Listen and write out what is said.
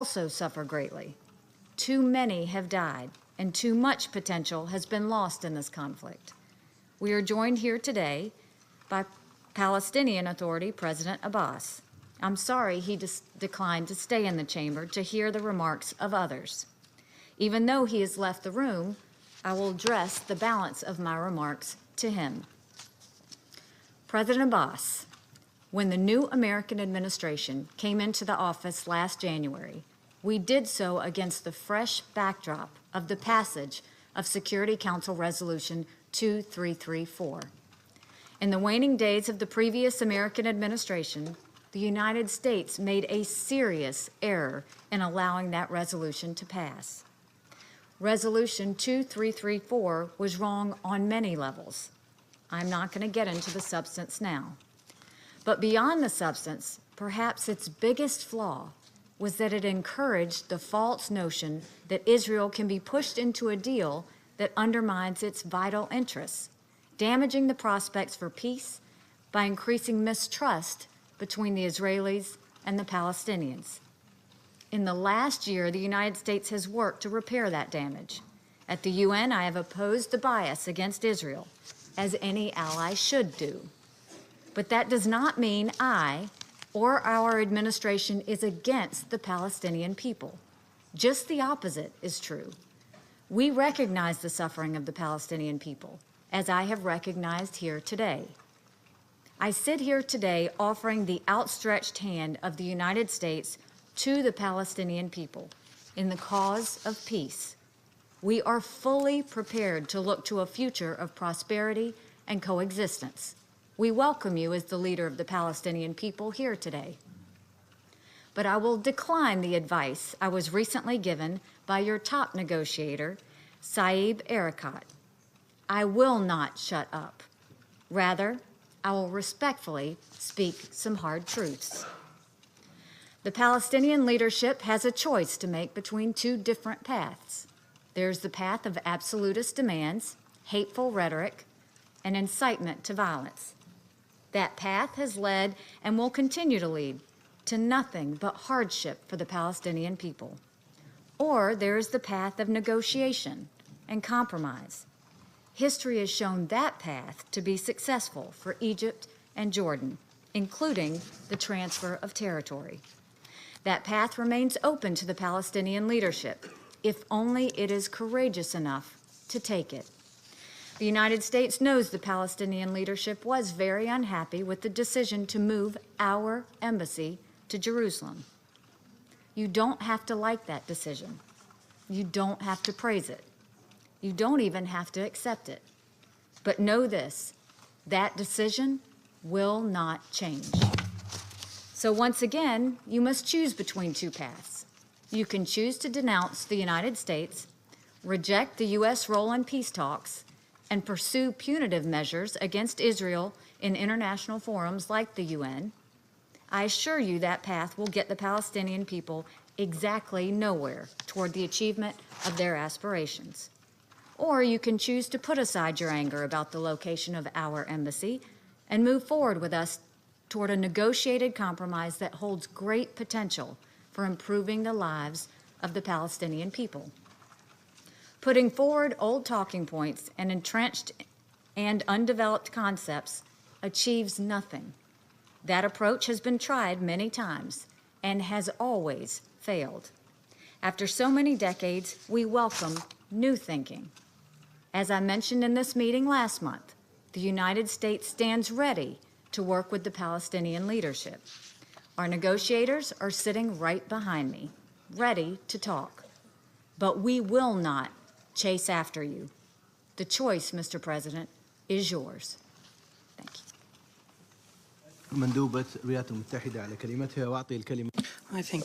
also suffer greatly. Too many have died, and too much potential has been lost in this conflict. We are joined here today by Palestinian Authority President Abbas. I'm sorry he declined to stay in the chamber to hear the remarks of others. Even though he has left the room, I will address the balance of my remarks to him. President Abbas, when the new American administration came into the office last January, we did so against the fresh backdrop of the passage of Security Council Resolution 2334. In the waning days of the previous American administration, the United States made a serious error in allowing that resolution to pass. Resolution 2334 was wrong on many levels. I'm not going to get into the substance now. But beyond the substance, perhaps its biggest flaw was that it encouraged the false notion that Israel can be pushed into a deal that undermines its vital interests, damaging the prospects for peace by increasing mistrust between the Israelis and the Palestinians. In the last year, the United States has worked to repair that damage. At the UN, I have opposed the bias against Israel, as any ally should do. But that does not mean I or our administration is against the Palestinian people. Just the opposite is true. We recognize the suffering of the Palestinian people, as I have recognized here today. I sit here today offering the outstretched hand of the United States to the Palestinian people in the cause of peace. We are fully prepared to look to a future of prosperity and coexistence. We welcome you as the leader of the Palestinian people here today. But I will decline the advice I was recently given by your top negotiator, Saeb Erekat. I will not shut up. Rather, I will respectfully speak some hard truths. The Palestinian leadership has a choice to make between two different paths. There's the path of absolutist demands, hateful rhetoric, and incitement to violence. That path has led and will continue to lead to nothing but hardship for the Palestinian people. Or there's the path of negotiation and compromise. History has shown that path to be successful for Egypt and Jordan, including the transfer of territory. That path remains open to the Palestinian leadership, if only it is courageous enough to take it. The United States knows the Palestinian leadership was very unhappy with the decision to move our embassy to Jerusalem. You don't have to like that decision. You don't have to praise it. You don't even have to accept it. But know this, that decision will not change. So once again, you must choose between two paths. You can choose to denounce the United States, reject the U.S. role in peace talks, and pursue punitive measures against Israel in international forums like the UN. I assure you that path will get the Palestinian people exactly nowhere toward the achievement of their aspirations. Or you can choose to put aside your anger about the location of our embassy and move forward with us toward a negotiated compromise that holds great potential for improving the lives of the Palestinian people. Putting forward old talking points and entrenched and undeveloped concepts achieves nothing. That approach has been tried many times and has always failed. After so many decades, we welcome new thinking. As I mentioned in this meeting last month, the United States stands ready to work with the Palestinian leadership. Our negotiators are sitting right behind me, ready to talk. But we will not chase after you. The choice, Mr. President, is yours. Thank you. مندوبة الولايات المتحدة على كلمتها وأعطي الكلمة. I think